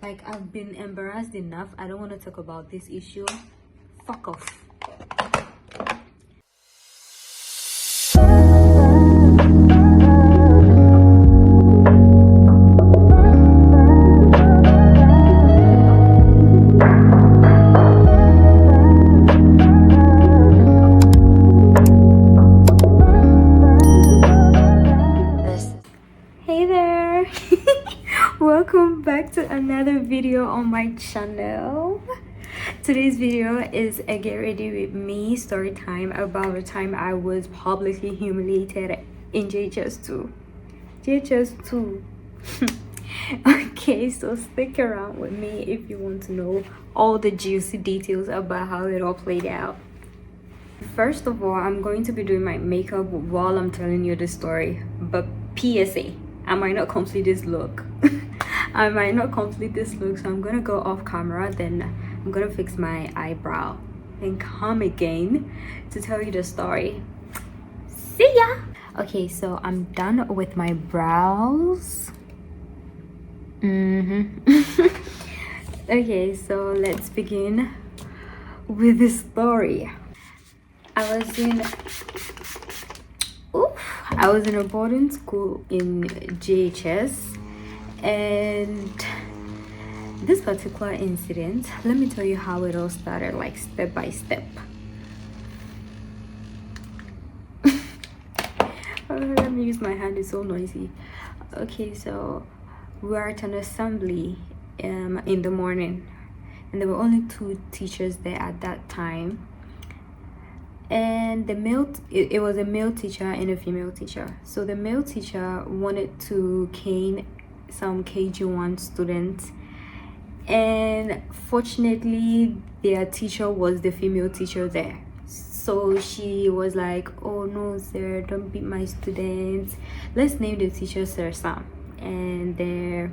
Like, I've been embarrassed enough. I don't want to talk about this issue. Fuck off. Hey there. Welcome back to another video on my channel. Today's video is a get ready with me story time about the time I was publicly humiliated in JHS2. Okay, so stick around with me if you want to know all the juicy details about how it all played out. First of all, I'm going to be doing my makeup while I'm telling you the story, but PSA, I might not complete this look. so I'm gonna go off camera, then I'm gonna fix my eyebrow and come again to tell you the story. See ya. Okay, so I'm done with my brows. Okay, so let's begin with the story. I was in a boarding school in JHS, and this particular incident, let me tell you how it all started, like step by step. Let me use my hand, it's so noisy. Okay, so we were at an assembly in the morning, and there were only two teachers there at that time. And it was a male teacher and a female teacher. So the male teacher wanted to cane some KG1 students, and fortunately their teacher was the female teacher there. So she was like, oh no sir, don't beat my students, let's name the teacher Sir Sam, and their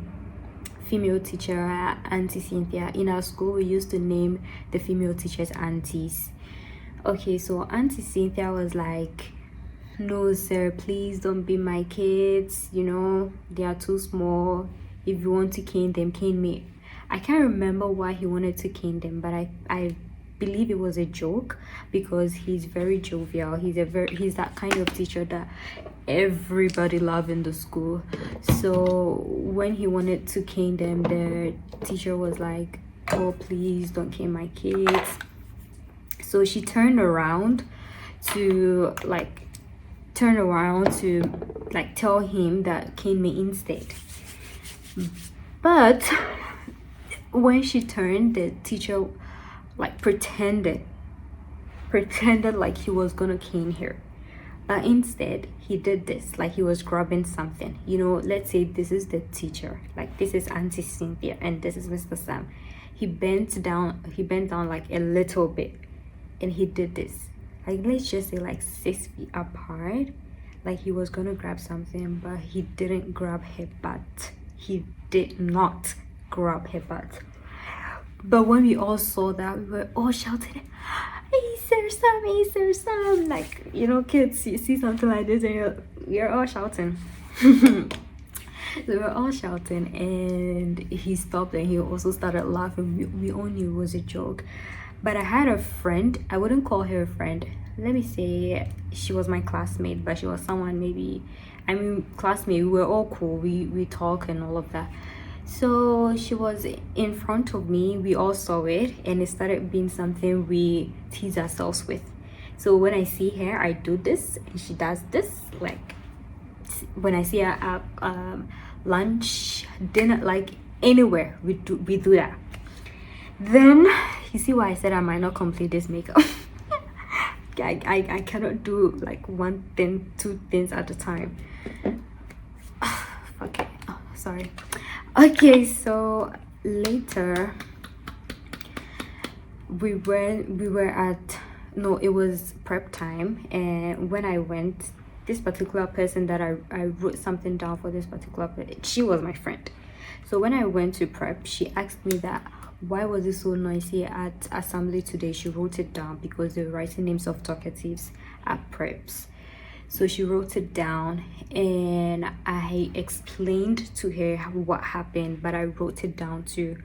female teacher Auntie Cynthia. In our school we used to name the female teachers aunties. Okay, so Auntie Cynthia was like, no sir, please don't beat my kids, you know, they are too small. If you want to cane them, cane me. I can't remember why he wanted to cane them, but I believe it was a joke, because he's very jovial. He's that kind of teacher that everybody loved in the school. So when he wanted to cane them, the teacher was like, oh please don't cane my kids. So she turned around to tell him that cane me instead. But when she turned, the teacher like pretended like he was gonna cane her. But instead he did this, like he was grabbing something. You know, let's say this is the teacher, like this is Auntie Cynthia and this is Mr. Sam. He bent down like a little bit, and he did this, like let's just say like 6 feet apart, like he was gonna grab something, but he didn't grab her butt. He did not grab her butt. But when we all saw that, we were all shouting, hey Sir Sam, hey Sir Sam. Like, you know, kids, you see something like this and you're all shouting. So we were all shouting, and he stopped and he also started laughing. We all knew it was a joke. But I had a friend, I wouldn't call her a friend, let me say she was my classmate, but she was someone classmate, we were all cool, we talk and all of that. So she was in front of me, we all saw it, and it started being something we tease ourselves with. So when I see her, I do this and she does this. Like when I see her at lunch, dinner, like anywhere, we do that. Then you see why I said I might not complete this makeup. I cannot do like one thing, two things at a time. Okay, oh, sorry. Okay, so later we were at, no, it was prep time, and when I went, this particular person that I wrote something down for, this particular person, she was my friend. So when I went to prep, she asked me that why was it so noisy at assembly today. She wrote it down because they were writing names of talkatives at preps. So she wrote it down, and I explained to her what happened, but I wrote it down too.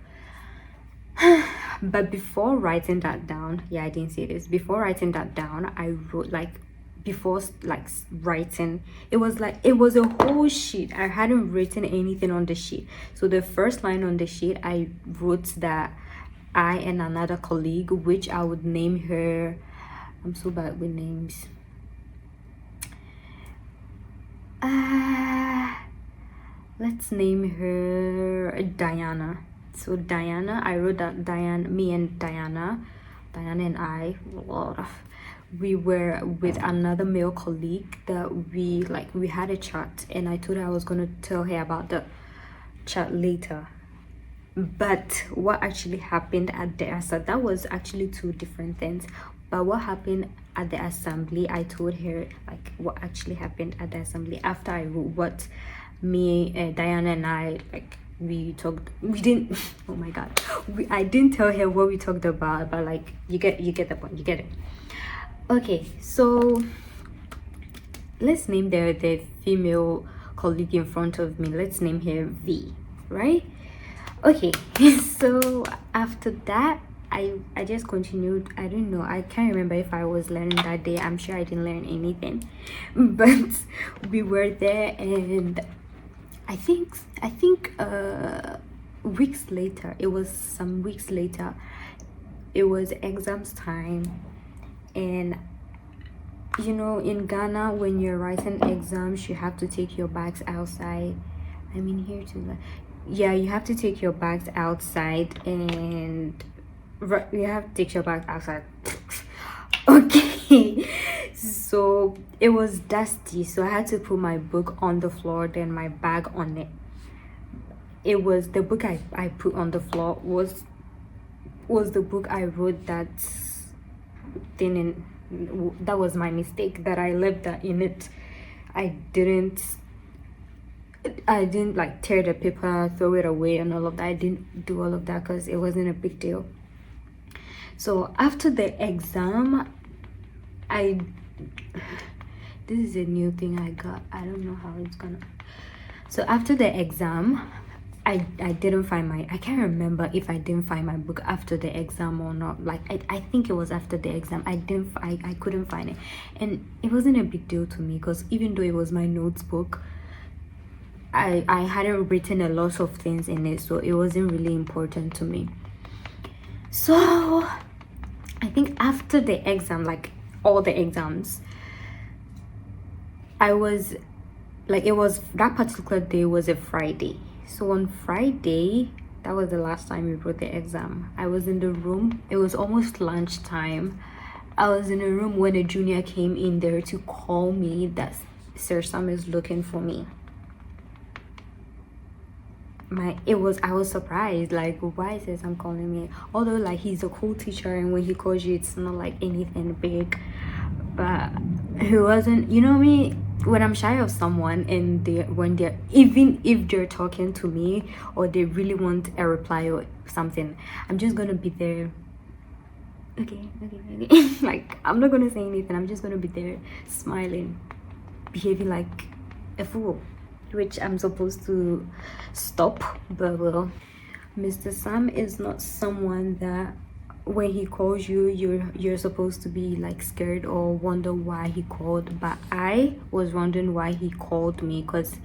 But before writing that down, yeah, I didn't say this. Before writing that down, I wrote like, before like writing, it was a whole sheet. I hadn't written anything on the sheet. So the first line on the sheet, I wrote that I and another colleague, which I would name her, I'm so bad with names, let's name her Diana. So Diana, I wrote that me and Diana and I, we were with another male colleague that we had a chat, and I told her I was going to tell her about the chat later. But what actually happened at the assembly, that was actually two different things. But what happened at the assembly, I told her like what actually happened at the assembly after I wrote what me, Diana and I, like, we talked. We didn't oh my god, I didn't tell her what we talked about, but like you get the point, you get it. Okay, so let's name the female colleague in front of me, let's name her V, right? Okay. So after that, I just continued. I don't know, I can't remember if I was learning that day. I'm sure I didn't learn anything. But we were there, and I think weeks later, it was some weeks later, it was exams time. And you know, in Ghana, when you're writing exams, you have to take your bags outside. I mean, here too, yeah, you have to take your bags outside, and you have to take your bags outside. Okay. So it was dusty, so I had to put my book on the floor, then my bag on it. It was the book I put on the floor was the book I wrote that thing in. That was my mistake, that I left that in it. I didn't like tear the paper, throw it away and all of that. I didn't do all of that because it wasn't a big deal. So after the exam, this is a new thing I got. I don't know how it's gonna. So after the exam, I didn't find my, I can't remember if I didn't find my book after the exam or not. Like I think it was after the exam. I couldn't find it, and it wasn't a big deal to me because even though it was my notes book, I hadn't written a lot of things in it, so it wasn't really important to me. So I think after the exam, like all the exams, I was like, it was that particular day was a Friday. So on Friday, that was the last time we wrote the exam. I was in the room, it was almost lunchtime. I was in a room when a junior came in there to call me that Sir Sam is looking for me. I was surprised, like, why is Sir Sam calling me? Although like he's a cool teacher, and when he calls you, it's not like anything big. But he wasn't, you know me, when I'm shy of someone, and even if they're talking to me or they really want a reply or something, I'm just gonna be there. Okay. Like, I'm not gonna say anything. I'm just gonna be there smiling, behaving like a fool, which I'm supposed to stop. But well, Mr. Sam is not someone that when he calls you, you're supposed to be like scared or wonder why he called. But I was wondering why he called me, because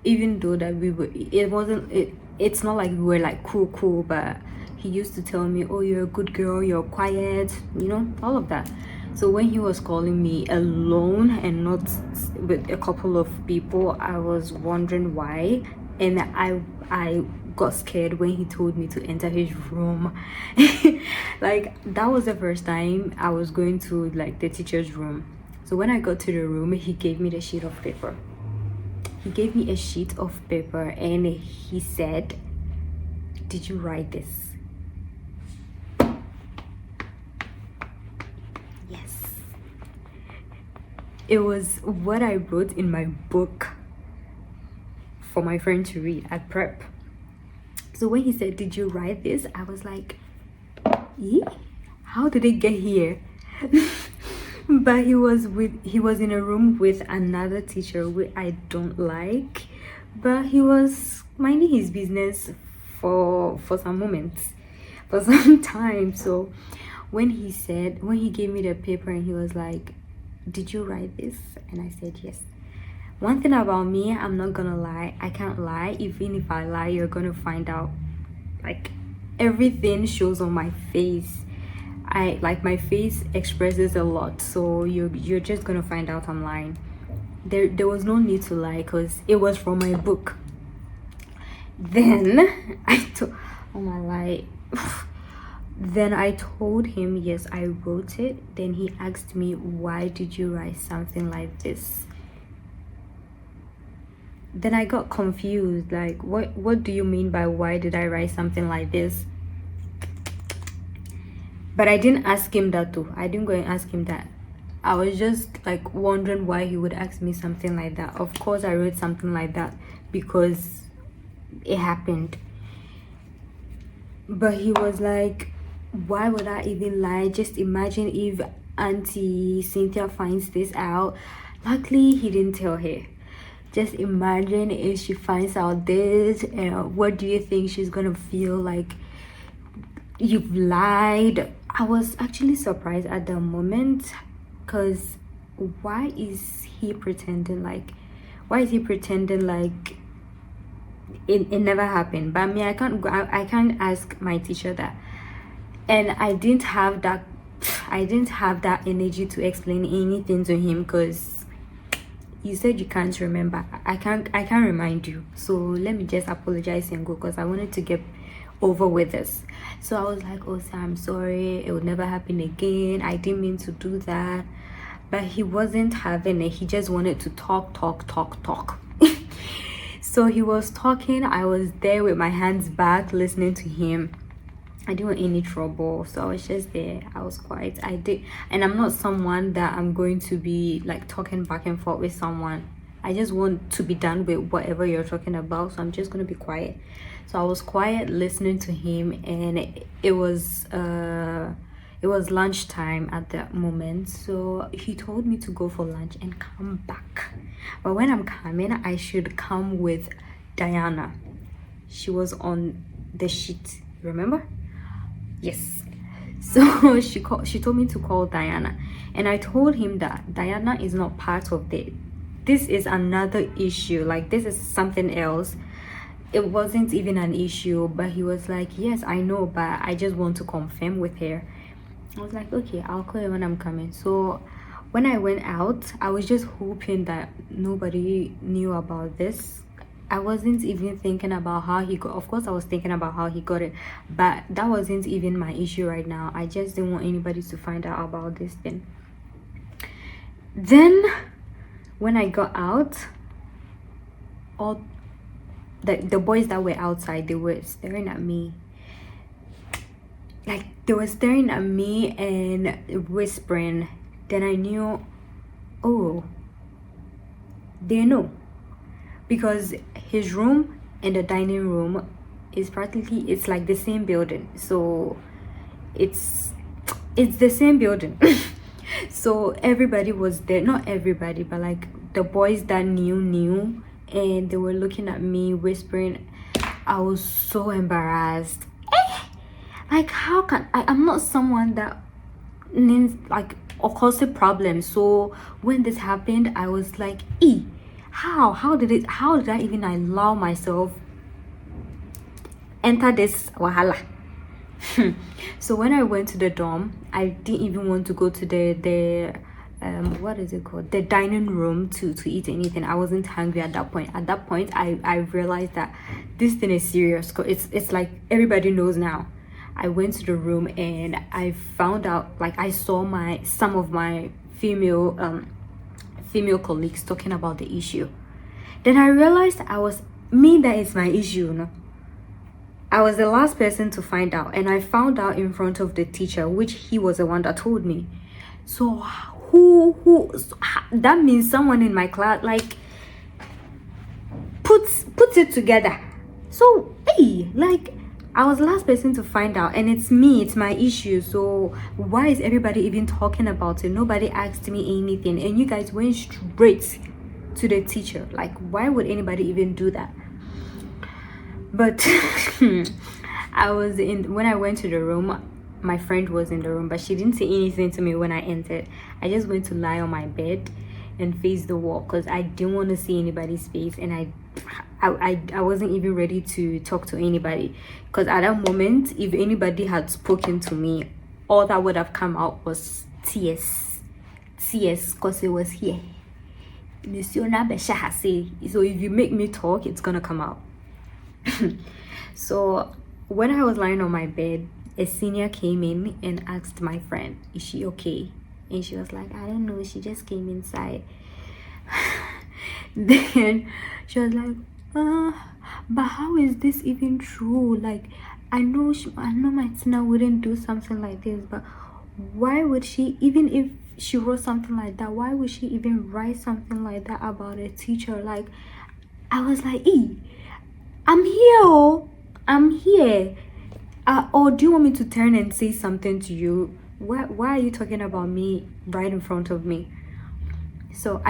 even though that it's not like we were like cool, but he used to tell me, oh, you're a good girl, you're quiet, you know, all of that. So when he was calling me alone and not with a couple of people, I was wondering why. And I got scared when he told me to enter his room. Like, that was the first time I was going to like the teacher's room. So when I got to the room, he gave me the sheet of paper. He gave me a sheet of paper, and he said, did you write this? Yes. It was what I wrote in my book for my friend to read at prep. So when he said, did you write this? I was like, how did it get here? But he was in a room with another teacher which I don't like, but he was minding his business for some moments, for some time. So when he gave me the paper and he was like, did you write this? And I said yes. One thing about me, I'm not gonna lie. I can't lie. Even if I lie, you're gonna find out. Like, everything shows on my face. My face expresses a lot, so you're just gonna find out I'm lying. There was no need to lie because it was from my book. Then oh my lie. Then I told him yes, I wrote it. Then he asked me, why did you write something like this? Then I got confused, like, what do you mean by why did I write something like this? But I didn't ask him that too. I didn't go and ask him that. I was just like wondering why he would ask me something like that. Of course I wrote something like that because it happened. But he was like, why would I even lie? Just imagine if Auntie Cynthia finds this out. Luckily he didn't tell her. Just imagine if she finds out this, what do you think she's gonna feel? Like, you've lied. I was actually surprised at the moment, because why is he pretending like it never happened? But me, I can't ask my teacher that, and I didn't have that energy to explain anything to him, because you said you can't remember. I can't remind you. So let me just apologize and go, because I wanted to get over with this. So I was like, oh sir, I'm sorry, it would never happen again, I didn't mean to do that. But he wasn't having it. He just wanted to talk. So he was talking. I was there with my hands back listening to him. I didn't want any trouble, so I was just there. I was quiet. And I'm not someone that I'm going to be like talking back and forth with someone. I just want to be done with whatever you're talking about, so I'm just going to be quiet. So I was quiet listening to him, and it was lunchtime at that moment. So he told me to go for lunch and come back. But when I'm coming, I should come with Diana. She was on the sheet, remember? Yes. So she told me to call Diana, and I told him that Diana is not part of it. This is another issue. Like, this is something else. It wasn't even an issue. But he was like, yes, I know, but I just want to confirm with her. I was like, okay, I'll call her when I'm coming. So when I went out, I was just hoping that nobody knew about this. I wasn't even thinking about how he got. Of course I was thinking about how he got it, but that wasn't even my issue right now. I just didn't want anybody to find out about this thing. Then when I got out, all the boys that were outside, they were staring at me. Like, they were staring at me and whispering. Then I knew, oh, they know. Because his room and the dining room is practically, it's like the same building. So it's the same building. So everybody was there. Not everybody, but like the boys that knew, and they were looking at me, whispering. I was so embarrassed. Like, how can I'm not someone that needs like or causes problems. So when this happened, I was like, how did I even allow myself enter this wahala? So when I went to the dorm, I didn't even want to go to the what is it called, the dining room to eat anything. I wasn't hungry at that point. I realized that this thing is serious. It's like everybody knows now. I went to the room and I found out, like, I saw some of my female colleagues talking about the issue. Then I realized that is my issue, no? I was the last person to find out, and I found out in front of the teacher, which he was the one that told me. So who that means someone in my class like puts it together. So like I was the last person to find out, and it's me, it's my issue. So why is everybody even talking about it? Nobody asked me anything, and you guys went straight to the teacher. Like, why would anybody even do that? But when I went to the room, my friend was in the room, but she didn't say anything to me when I entered. I just went to lie on my bed and face the wall because I didn't want to see anybody's face, and I wasn't even ready to talk to anybody, because at that moment, if anybody had spoken to me, all that would have come out was tears, because it was here. So if you make me talk, it's gonna come out. So when I was lying on my bed, a senior came in and asked my friend, is she okay? And she was like, I don't know, she just came inside. Then she was like, but how is this even true? Like, I know Martina wouldn't do something like this, but why would she, even if she wrote something like that, why would she even write something like that about a teacher? Like, I was like, I'm here, I'm here. Or do you want me to turn and say something to you? Why are you talking about me right in front of me? So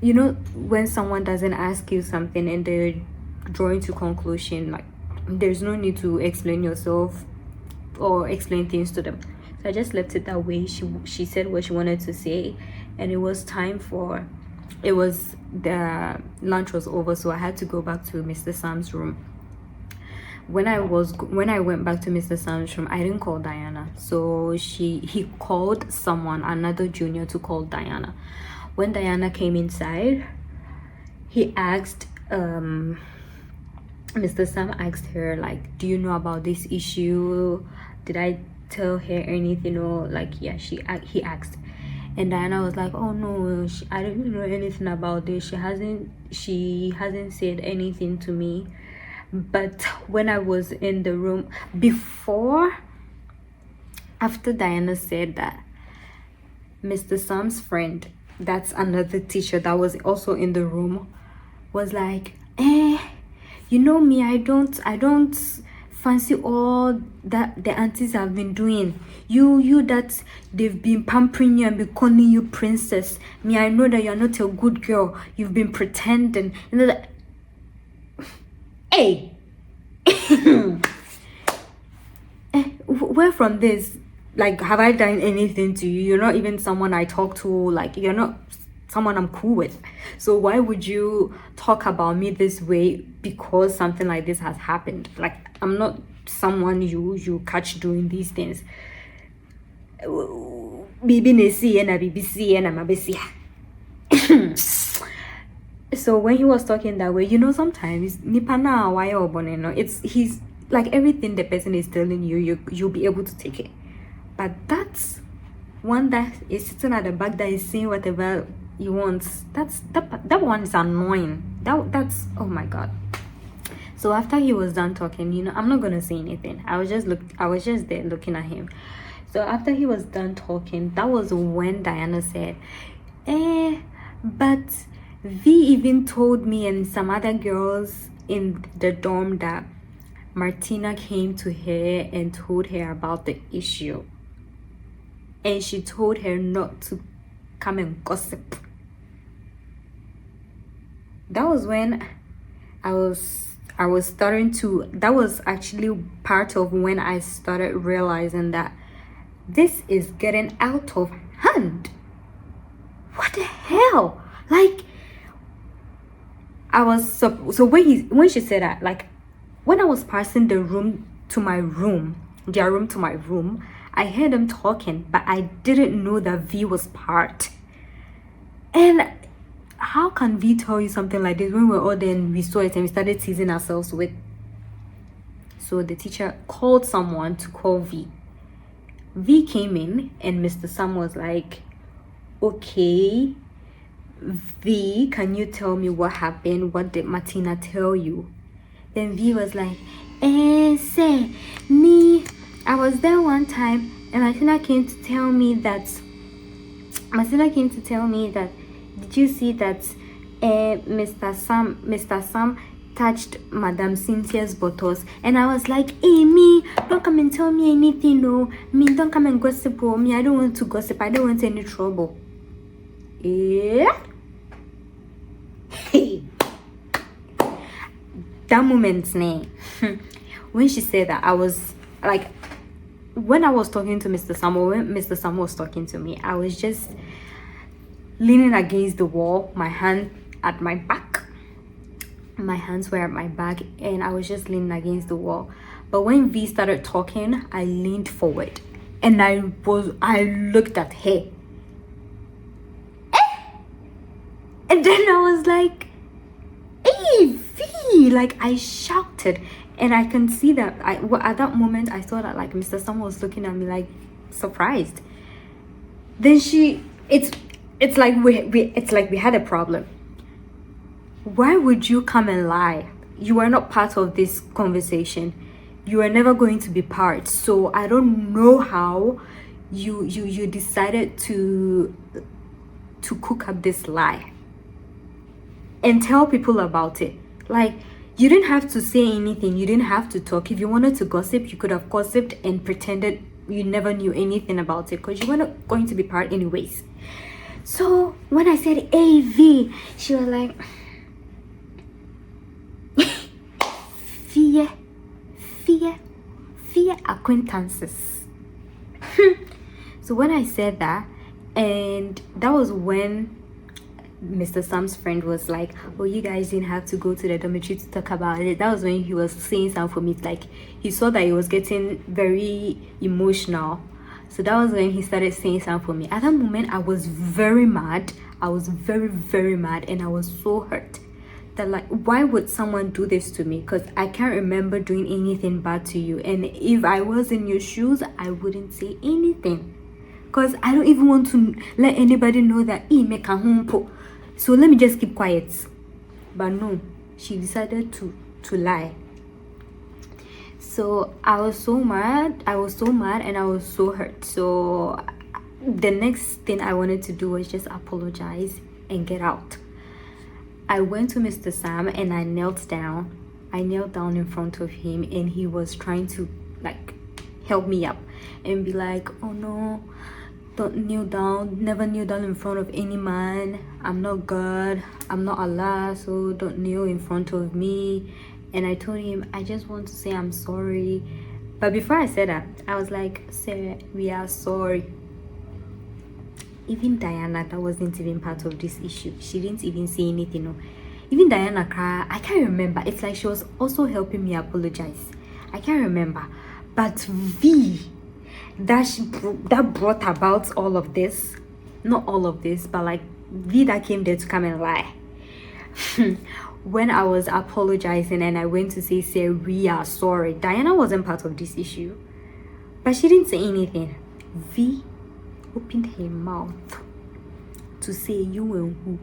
you know, when someone doesn't ask you something and they're drawing to conclusion, like, there's no need to explain yourself or explain things to them. So I just left it that way. She said what she wanted to say, and it was time for, the lunch was over, so I had to go back to Mr. Sam's room. When I went back to Mr. Sam's room, I didn't call Diana, so he called someone, another junior, to call Diana. When Diana came inside, he asked, Mr. Sam asked her, like, do you know about this issue? Did I tell her anything? Or like, yeah, he asked. And Diana was like, oh no, I don't know anything about this. She hasn't said anything to me. But when I was in the room after Diana said that, Mr. Sam's friend, that's another teacher that was also in the room, was like, you know me, I don't fancy all that the aunties have been doing. You that they've been pampering you and be calling you princess. Me, I know that you're not a good girl. You've been pretending. You know that. Hey. Where from this? Like, have I done anything to you? You're not even someone I talk to. Like, you're not someone I'm cool with. So why would you talk about me this way because something like this has happened? Like, I'm not someone you catch doing these things. So when he was talking that way, you know, sometimes he's like, everything the person is telling you, you'll be able to take it. But that's one that is sitting at the back that is saying whatever he wants. That one is annoying. That's, oh my god. So after he was done talking, you know, I'm not gonna say anything. I was just there looking at him. So after he was done talking, that was when Diana said, but V even told me and some other girls in the dorm that Martina came to her and told her about the issue. And she told her not to come and gossip. That was when I was starting to, that was actually part of when I started realizing that this is getting out of hand. What the hell? Like, I was so when she said that, like, when I was passing their room to my room, I heard them talking, but I didn't know that V was part. And how can V tell you something like this when we're all there and we saw it and we started teasing ourselves with? So the teacher called someone to call V. V came in and Mr. Sam was like, okay, V, can you tell me what happened? What did Martina tell you? Then V was like, say, me, I was there one time and Martina came to tell me that, did you see that Mr. Sam touched Madame Cynthia's bottles, and I was like, hey, me, don't come and tell me anything, no. Me, don't come and gossip, oh, me, I don't want to gossip, I don't want any trouble. Yeah. Hey. That moment, when she said that, I was like, when I was talking to Mr. Samuel, when Mr. Samuel was talking to me, I was just leaning against the wall, my hand at my back. My hands were at my back, and I was just leaning against the wall. But when V started talking, I leaned forward, and I looked at her. And then I was like, hey, V! Like, I shouted. And I can see that at that moment, I saw that, like, Mr. Samuel was looking at me, like, surprised. Then it's like we had a problem. Why would you come and lie? You are not part of this conversation. You are never going to be part. So I don't know how you decided to cook up this lie and tell people about it. Like, you didn't have to say anything. You didn't have to talk. If you wanted to gossip, you could have gossiped and pretended you never knew anything about it, because you were not going to be part anyways. So when I said AV, she was like, fear acquaintances. So when I said that, and that was when Mr. Sam's friend was like, oh, you guys didn't have to go to the dormitory to talk about it. That was when he was saying something for me. Like, he saw that he was getting very emotional. So that was when he started saying something for me. At that moment, I was very mad. I was very, very mad, and I was so hurt. That, like, why would someone do this to me? Because I can't remember doing anything bad to you. And if I was in your shoes, I wouldn't say anything. Because I don't even want to let anybody know that he make a humpo. So let me just keep quiet. But no, she decided to lie. So I was so mad, and I was so hurt. So the next thing I wanted to do was just apologize and get out. I went to Mr. Sam and I knelt down. I knelt down in front of him, and he was trying to, like, help me up and be like, oh no, don't kneel down, never kneel down in front of any man. I'm not God, I'm not Allah, so don't kneel in front of me. And I told him, I just want to say I'm sorry. But before I said that, I was like, sir, we are sorry. Even Diana, that wasn't even part of this issue, she didn't even say anything. No. Even Diana, I can't remember. It's like she was also helping me apologize. I can't remember. But V, that brought about all of this, not all of this, but like V that came there to come and lie. When I was apologizing and I went to say we are sorry, Diana wasn't part of this issue, but she didn't say anything. V opened her mouth to say you and who.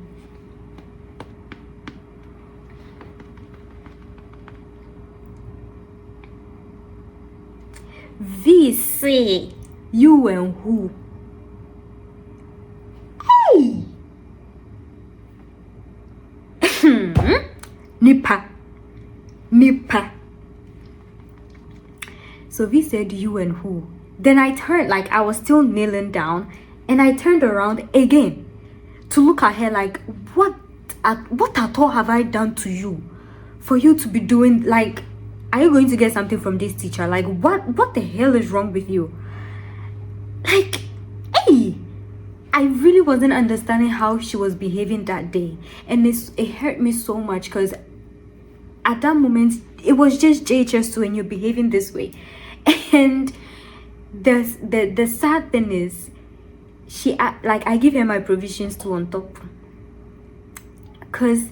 V say you and who. Hey! Nipa. So V said you and who. Then I turned, like I was still kneeling down, and I turned around again to look at her like, what at all have I done to you for you to be doing, like, are you going to get something from this teacher? Like, what the hell is wrong with you? Like, hey, I really wasn't understanding how she was behaving that day, and it hurt me so much, because at that moment it was just JHS2 and you're behaving this way. And the sad thing is, I give her my provisions too on top, because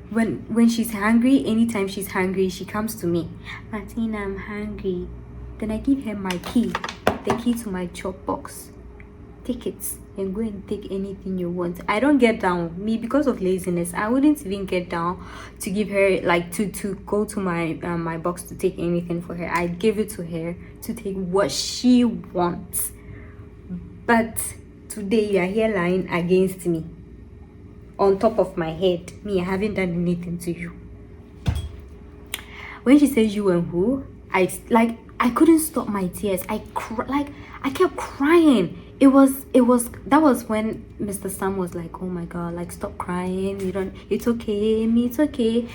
when she's hungry, anytime she's hungry, she comes to me, Martina, I'm hungry. Then I give her my key, the key to my chop box. Take it and go and take anything you want. I don't get down. Me, because of laziness, I wouldn't even get down to give her, like, to go to my my box to take anything for her. I give it to her to take what she wants. But today you are here lying against me, on top of my head. Me, I haven't done anything to you. when she said you and who, I couldn't stop my tears. I kept crying. That was when Mr. Sam was like, oh my god, like stop crying, you don't, it's okay, it's okay.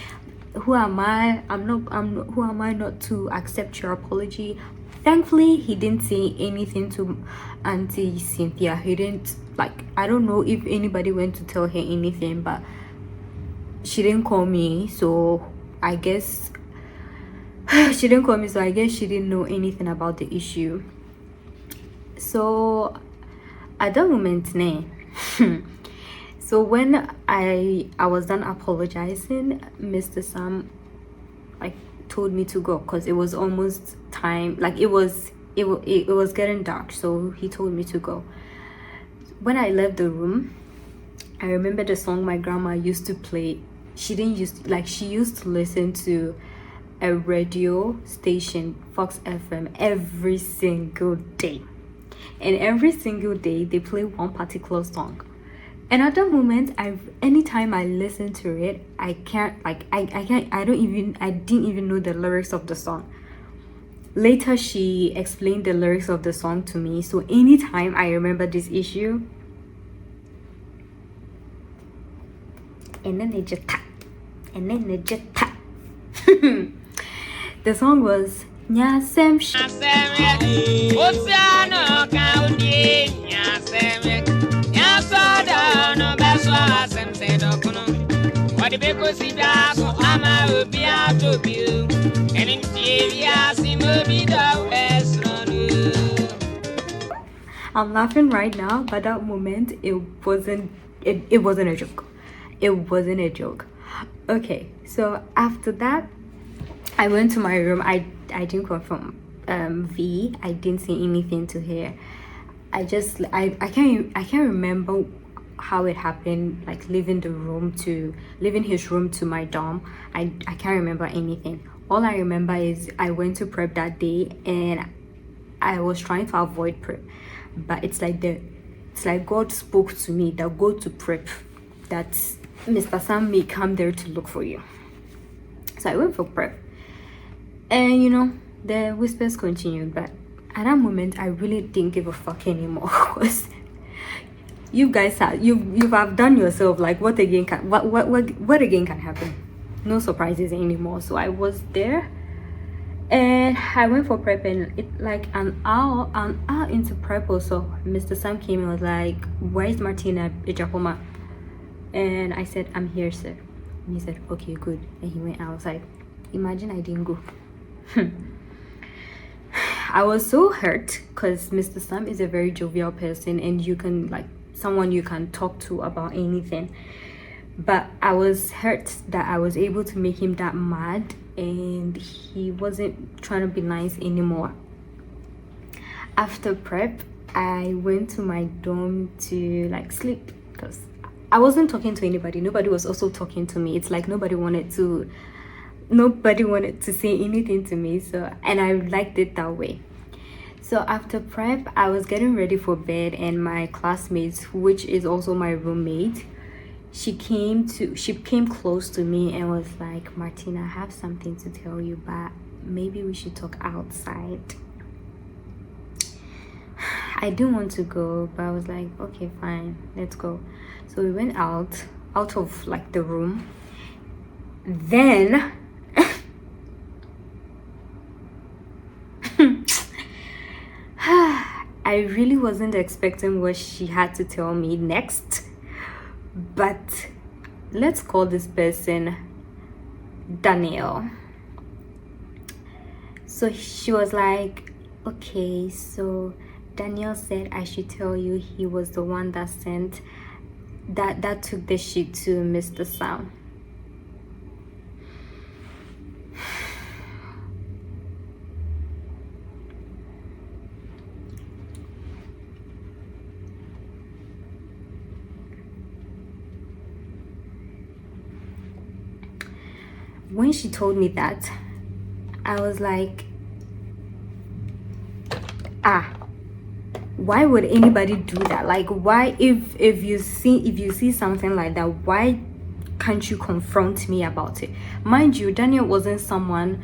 Who am I? Who am I not to accept your apology? Thankfully, he didn't say anything to Auntie Cynthia. He didn't, like, I don't know if anybody went to tell her anything, but she didn't call me, so I guess she didn't call me, so I guess she didn't know anything about the issue. So at that moment, so when I was done apologizing, Mr. Sam like told me to go because it was almost time, like it was getting dark, so he told me to go. When I left the room, I remember the song my grandma used to play. She used to listen to a radio station, Fox FM, every single day, and every single day they play one particular song. And at that moment, anytime I listen to it, I didn't even know the lyrics of the song. Later, she explained the lyrics of the song to me. So anytime I remember this issue, and then it just tap, and then it just tap. The song was Nyasem I'm laughing right now, but that moment it wasn't a joke. It wasn't a joke. Okay, so after that, I went to my room. I didn't confirm V. I didn't say anything to her. I can't remember how it happened, like leaving his room to my dorm. I can't remember anything. All I remember is I went to prep that day and I was trying to avoid prep, but it's like God spoke to me that go to prep, that Mr. Sam may come there to look for you. So I went for prep, and you know, the whispers continued, but at that moment I really didn't give a fuck anymore. Because you guys have done yourself, like what again can happen? No surprises anymore. So I was there and I went for prep, and it like an hour into prep also, Mr. Sam came and was like, where is Martina Ejapoma? And I said, I'm here, sir. And he said, okay, good. And he went outside. Imagine I didn't go. I was so hurt because Mr. Sam is a very jovial person, and you can, like, someone you can talk to about anything. But I was hurt that I was able to make him that mad, and he wasn't trying to be nice anymore. After prep, I went to my dorm to like sleep because I wasn't talking to anybody. Nobody was also talking to me. It's like nobody wanted to say anything to me. So, and I liked it that way. So after prep, I was getting ready for bed, and my classmates, which is also my roommate, she came close to me and was like, Martina, I have something to tell you, but maybe we should talk outside. I didn't want to go, but I was like, okay, fine, let's go. So we went out of like the room. Then I really wasn't expecting what she had to tell me next, but let's call this person Danielle. So she was like, okay, so Danielle said I should tell you he was the one that took the shit to Mr. Sam. When she told me that, I was like, why would anybody do that? Like, why, if you see something like that, why can't you confront me about it? Mind you, Daniel wasn't someone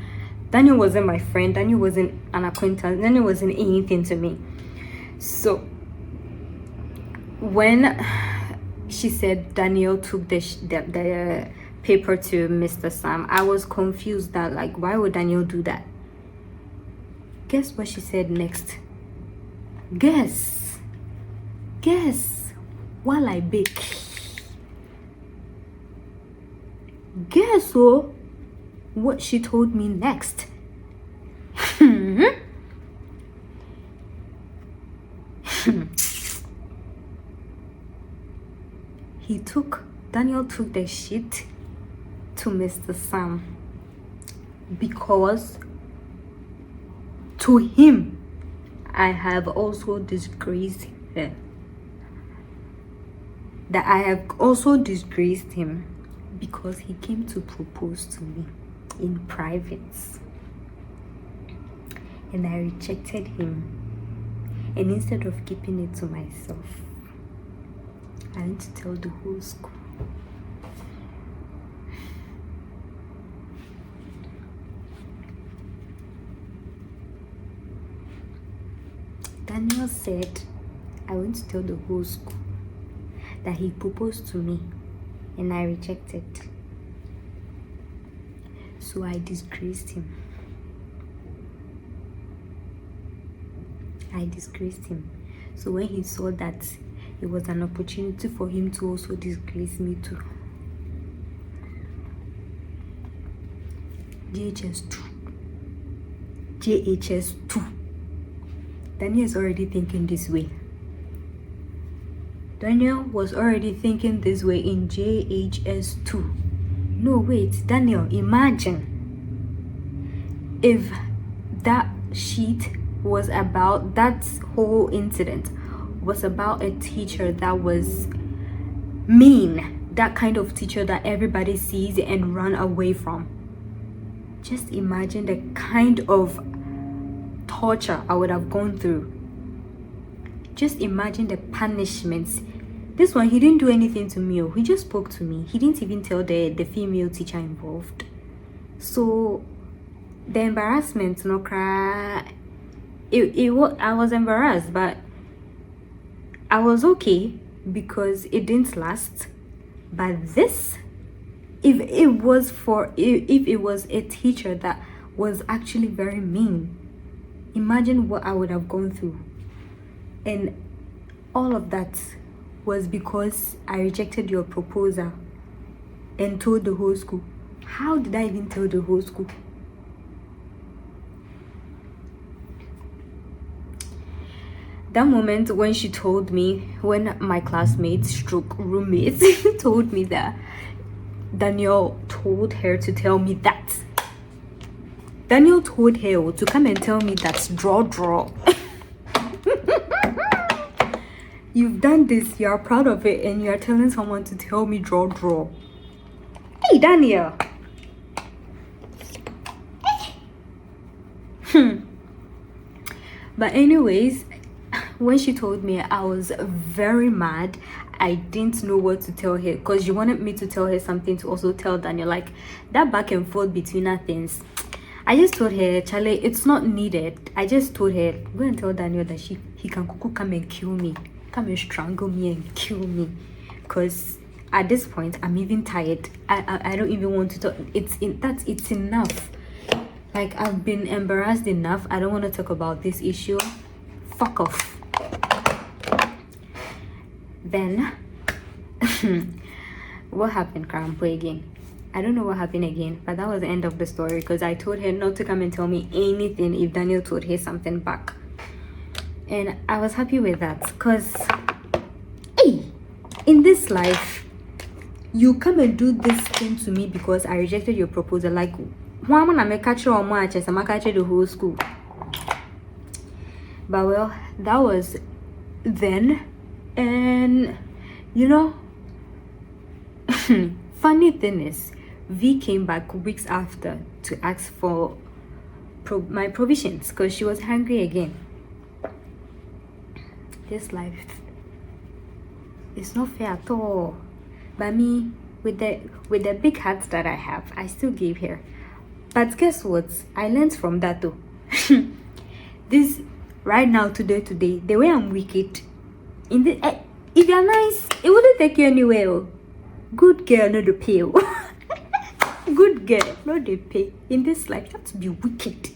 Daniel wasn't my friend. Daniel wasn't an acquaintance. Daniel wasn't anything to me. So when she said Daniel took the paper to Mr. Sam, I was confused that, like, why would Daniel do that? Guess what she said next? Guess while I bake. Guess what she told me next? Daniel took the shit to Mr. Sam because to him I have also disgraced her. That I have also disgraced him because he came to propose to me in private and I rejected him, and instead of keeping it to myself, I went to tell the whole school. Daniel said I went to tell the whole school that he proposed to me and I rejected. So I disgraced him. So when he saw that it was an opportunity for him to also disgrace me too. JHS2. Daniel is already thinking this way. Daniel was already thinking this way in JHS2. No, wait, Daniel, imagine if that sheet was about, that whole incident was about a teacher that was mean, that kind of teacher that everybody sees and run away from. Just imagine the kind of torture I would have gone through. Just imagine the punishments. This one, he didn't do anything to me. He just spoke to me. He didn't even tell the female teacher involved. So the embarrassment, no cry. I was embarrassed, but I was okay because it didn't last. But this, if it was a teacher that was actually very mean, imagine what I would have gone through. And all of that was because I rejected your proposal and told the whole school. How did I even tell the whole school? That moment when she told me, when my classmates stroke roommates told me that Daniel told her to tell me that. Daniel told her to come and tell me that's draw. You've done this, you're proud of it, and you're telling someone to tell me draw. Hey, Daniel. But anyways, when she told me, I was very mad. I didn't know what to tell her because she wanted me to tell her something to also tell Daniel, like that back and forth between our things. I just told her, Charlie, it's not needed. I just told her, go and tell Daniel that he can come and kill me, come and strangle me and kill me, because at this point I'm even tired. I don't even want to talk. It's enough. Like, I've been embarrassed enough. I don't want to talk about this issue. Fuck off. Then what happened, Crampo, again? I don't know what happened again, but that was the end of the story because I told her not to come and tell me anything if Daniel told her something back. And I was happy with that because, hey, in this life, you come and do this thing to me because I rejected your proposal. Like, why am I catch you on my chest? I'm catching the whole school. But well, that was then. And you know, funny thing is, V came back weeks after to ask for my provisions because she was hungry again. This life is not fair at all. But me, with the big heart that I have, I still gave her But guess what? I learned from that though. This right now, today, the way I'm wicked. In the if you're nice, it wouldn't take you anywhere. Oh. Good girl, not the pay. Oh. Good girl, not the pay. In this life, you have to be wicked.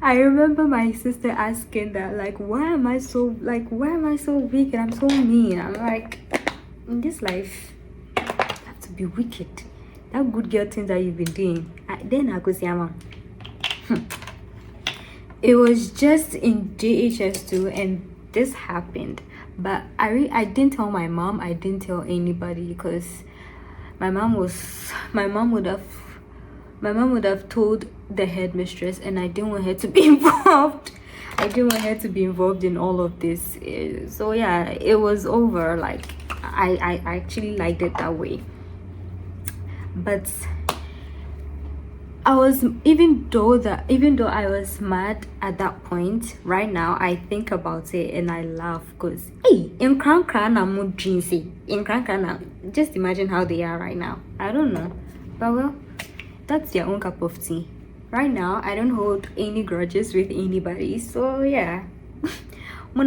I remember my sister asking that, like, why am I so wicked? I'm so mean. I'm like, in this life, you have to be wicked. That good girl thing that you've been doing. Then I could say, it was just in JHS2 and this happened. But I didn't tell my mom. I didn't tell anybody because my mom would have told the headmistress, and I didn't want her to be involved. I didn't want her to be involved in all of this. So yeah, it was over. Like I actually liked it that way. But I was, even though I was mad at that point, right now I think about it and I laugh because hey, in Krankana mood jeansy, in Krankana, just imagine how they are right now. I don't know, but well, that's their own cup of tea. Right now, I don't hold any grudges with anybody, so yeah. But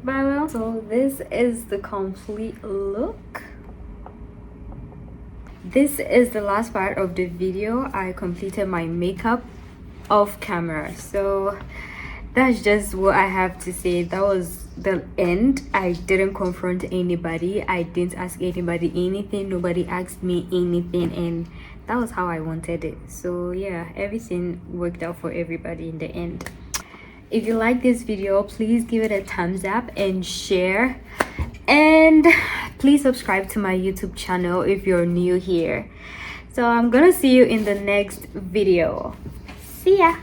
well, so this is the complete look. This is the last part of the video. I completed my makeup off camera, so that's just what I have to say. That was the end. I didn't confront anybody. I didn't ask anybody anything. Nobody asked me anything, and that was how I wanted it. So yeah, everything worked out for everybody in the end. If you like this video, please give it a thumbs up and share, and please subscribe to my YouTube channel if you're new here. So I'm gonna see you in the next video. See ya.